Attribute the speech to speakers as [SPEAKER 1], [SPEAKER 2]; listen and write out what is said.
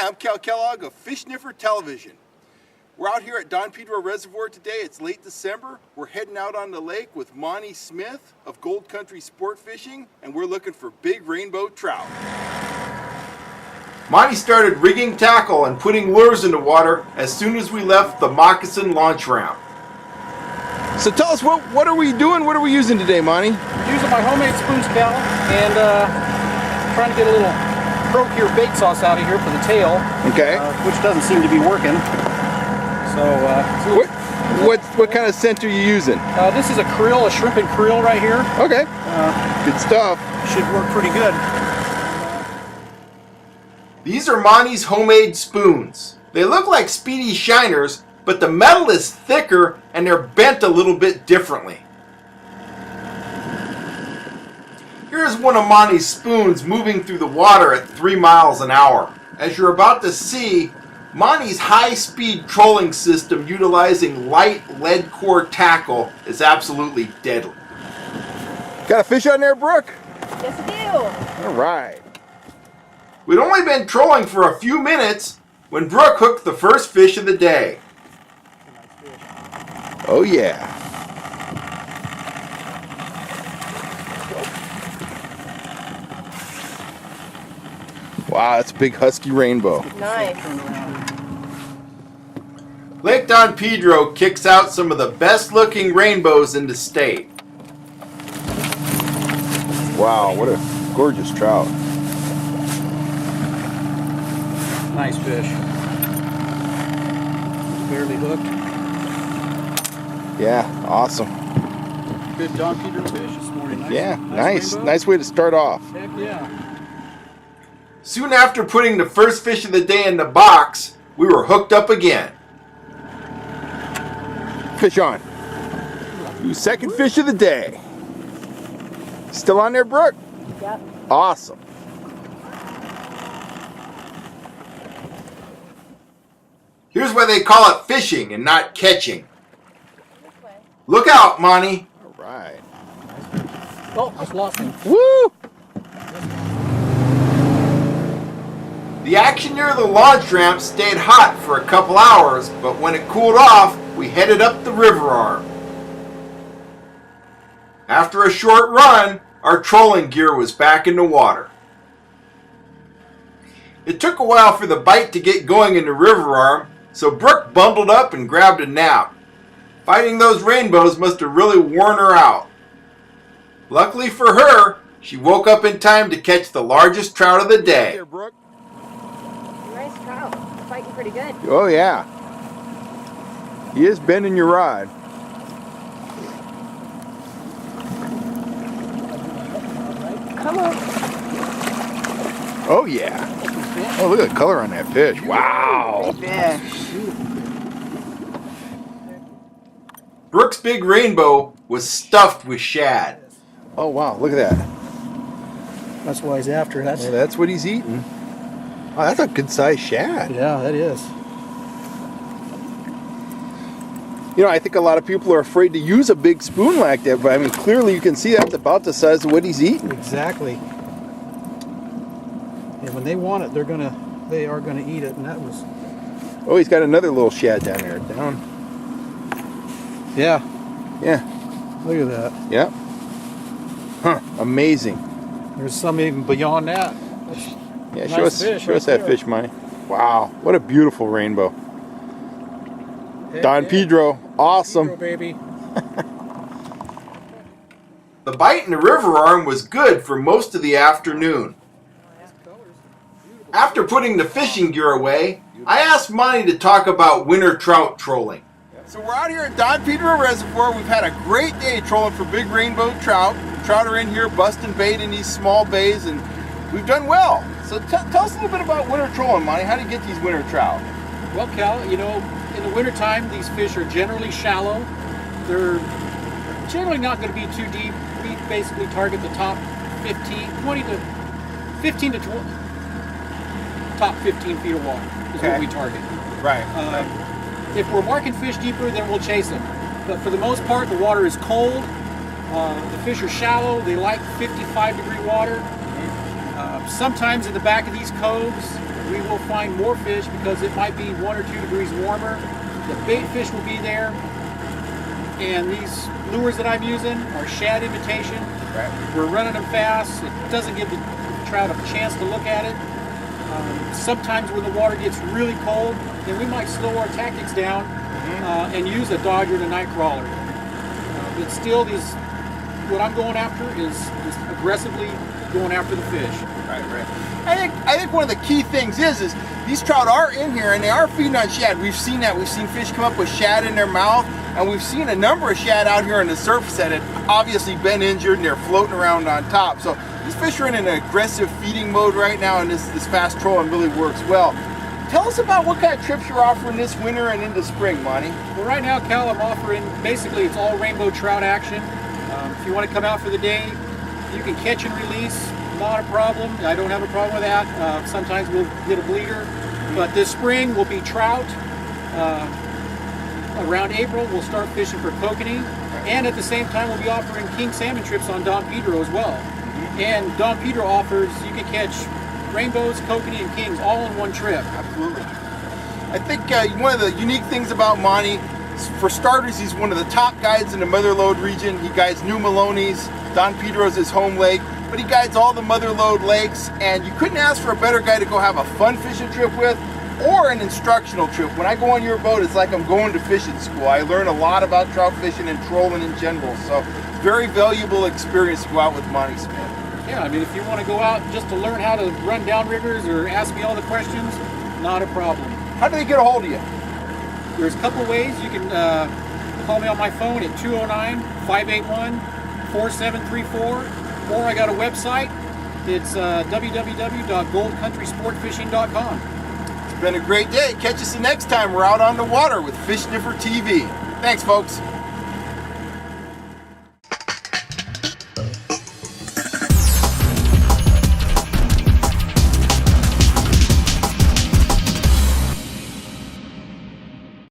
[SPEAKER 1] Hi, I'm Cal Kellogg of Fish Sniffer Television. We're out here at Don Pedro Reservoir today. It's late December. We're heading out on the lake with Monty Smith of Gold Country Sport Fishing, and we're looking for big rainbow trout. Monty started rigging tackle and putting lures in the water as soon as we left the Moccasin launch ramp. So tell us, what are we doing? What are we using today, Monty?
[SPEAKER 2] Using my homemade spoons, Cal, and trying to get a little procure bait sauce out of here for the tail.
[SPEAKER 1] Okay.
[SPEAKER 2] Which doesn't seem to be working. So,
[SPEAKER 1] what kind of scent are you using?
[SPEAKER 2] This is a krill, a shrimp and krill right here.
[SPEAKER 1] Okay. Good stuff.
[SPEAKER 2] Should work pretty good.
[SPEAKER 1] These are Monty's homemade spoons. They look like Speedy Shiners, but the metal is thicker and they're bent a little bit differently. Here's one of Monty's spoons moving through the water at 3 miles an hour. As you're about to see, Monty's high-speed trolling system utilizing light lead core tackle is absolutely deadly. Got a fish on there, Brooke?
[SPEAKER 3] Yes, I do.
[SPEAKER 1] All right. We'd only been trolling for a few minutes when Brooke hooked the first fish of the day. Oh yeah. Wow, that's a big husky rainbow.
[SPEAKER 3] Nice.
[SPEAKER 1] Lake Don Pedro kicks out some of the best looking rainbows in the state. Wow, what a gorgeous trout.
[SPEAKER 2] Nice fish. Barely hooked.
[SPEAKER 1] Yeah, awesome.
[SPEAKER 2] Good Don Pedro fish this morning. Nice,
[SPEAKER 1] Yeah, nice.
[SPEAKER 2] rainbow.
[SPEAKER 1] Nice way to start off.
[SPEAKER 2] Heck yeah.
[SPEAKER 1] Soon after putting the first fish of the day in the box, we were hooked up again. Fish on. Ooh, second fish of the day. Still on there, Brooke?
[SPEAKER 3] Yep.
[SPEAKER 1] Awesome. Here's why they call it fishing and not catching.
[SPEAKER 3] This way.
[SPEAKER 1] Look out, Monty. All right.
[SPEAKER 2] Oh, I just lost him.
[SPEAKER 1] Woo! The action near the launch ramp stayed hot for a couple hours, but when it cooled off, we headed up the river arm. After a short run, our trolling gear was back in the water. It took a while for the bite to get going in the river arm, so Brooke bundled up and grabbed a nap. Fighting those rainbows must have really worn her out. Luckily for her, she woke up in time to catch the largest trout of the day. Here, Brooke.
[SPEAKER 3] Nice trout. Fighting pretty good.
[SPEAKER 1] Oh yeah. He is bending your rod.
[SPEAKER 3] Come on.
[SPEAKER 1] Oh yeah. Oh, look at the color on that fish. Wow.
[SPEAKER 3] Fish.
[SPEAKER 1] Brooke's big rainbow was stuffed with shad. Oh wow, look at that.
[SPEAKER 2] That's why he's after.
[SPEAKER 1] That's what he's eating. Oh, that's a good sized shad.
[SPEAKER 2] Yeah, that is.
[SPEAKER 1] You know, I think a lot of people are afraid to use a big spoon like that, but I mean, clearly you can see that's about the size of what he's eating.
[SPEAKER 2] Exactly. And when they want it, they are gonna eat it, and that was.
[SPEAKER 1] Oh, he's got another little shad down there. Down.
[SPEAKER 2] Yeah.
[SPEAKER 1] Yeah.
[SPEAKER 2] Look at that.
[SPEAKER 1] Yep. Huh. Amazing.
[SPEAKER 2] There's some even beyond that.
[SPEAKER 1] Yeah,
[SPEAKER 2] Nice
[SPEAKER 1] show us that fish, Monty. Wow, what a beautiful rainbow.
[SPEAKER 2] Heck
[SPEAKER 1] Don
[SPEAKER 2] yeah.
[SPEAKER 1] Pedro, awesome.
[SPEAKER 2] Pedro, baby.
[SPEAKER 1] The bite in the river arm was good for most of the afternoon. After putting the fishing gear away, I asked Monty to talk about winter trout trolling. So we're out here at Don Pedro Reservoir. We've had a great day trolling for big rainbow trout. Trout are in here busting bait in these small bays, and we've done well. So tell us a little bit about winter trolling, Monty. How do you get these winter trout?
[SPEAKER 2] Well, Cal, you know, in the wintertime, these fish are generally shallow. They're generally not going to be too deep. We basically target the top 15 to 20, top 15 feet of water is what we target.
[SPEAKER 1] Right.
[SPEAKER 2] If we're marking fish deeper, then we'll chase them. But for the most part, the water is cold. The fish are shallow. They like 55-degree water. Sometimes in the back of these coves, we will find more fish because it might be 1 or 2 degrees warmer. The bait fish will be there. And these lures that I'm using are shad imitation.
[SPEAKER 1] Right.
[SPEAKER 2] We're running them fast. It doesn't give the trout a chance to look at it. Sometimes when the water gets really cold, then we might slow our tactics down and use a dodger to night crawler. But still, what I'm going after is aggressively going after the fish.
[SPEAKER 1] Right. I think one of the key things is these trout are in here and they are feeding on shad. We've seen that. We've seen fish come up with shad in their mouth, and we've seen a number of shad out here on the surface that had obviously been injured and they're floating around on top. So these fish are in an aggressive feeding mode right now, and this fast trolling really works well. Tell us about what kind of trips you're offering this winter and into spring, Monty.
[SPEAKER 2] Well, right now, Cal, I'm offering, basically it's all rainbow trout action. If you want to come out for the day, you can catch and release, not a problem. I don't have a problem with that. Sometimes we'll get a bleeder, but this spring will be trout. Around April, we'll start fishing for kokanee, and at the same time, we'll be offering king salmon trips on Don Pedro as well. And Don Pedro offers, you can catch rainbows, kokanee, and kings all in one trip.
[SPEAKER 1] Absolutely. I think one of the unique things about Monty, for starters, he's one of the top guides in the Motherlode region. He guides New Maloney's, Don Pedro's his home lake, but he guides all the Motherlode lakes, and you couldn't ask for a better guy to go have a fun fishing trip with, or an instructional trip. When I go on your boat, it's like I'm going to fishing school. I learn a lot about trout fishing and trolling in general, so very valuable experience to go out with Monty Smith.
[SPEAKER 2] Yeah, I mean, if you want to go out just to learn how to run downriggers or ask me all the questions, not a problem.
[SPEAKER 1] How do they get a hold of you?
[SPEAKER 2] There's a couple ways. You can call me on my phone at 209-581-4734, or I got a website. It's www.goldcountrysportfishing.com.
[SPEAKER 1] It's been a great day. Catch us the next time we're out on the water with Fish Sniffer TV. Thanks, folks.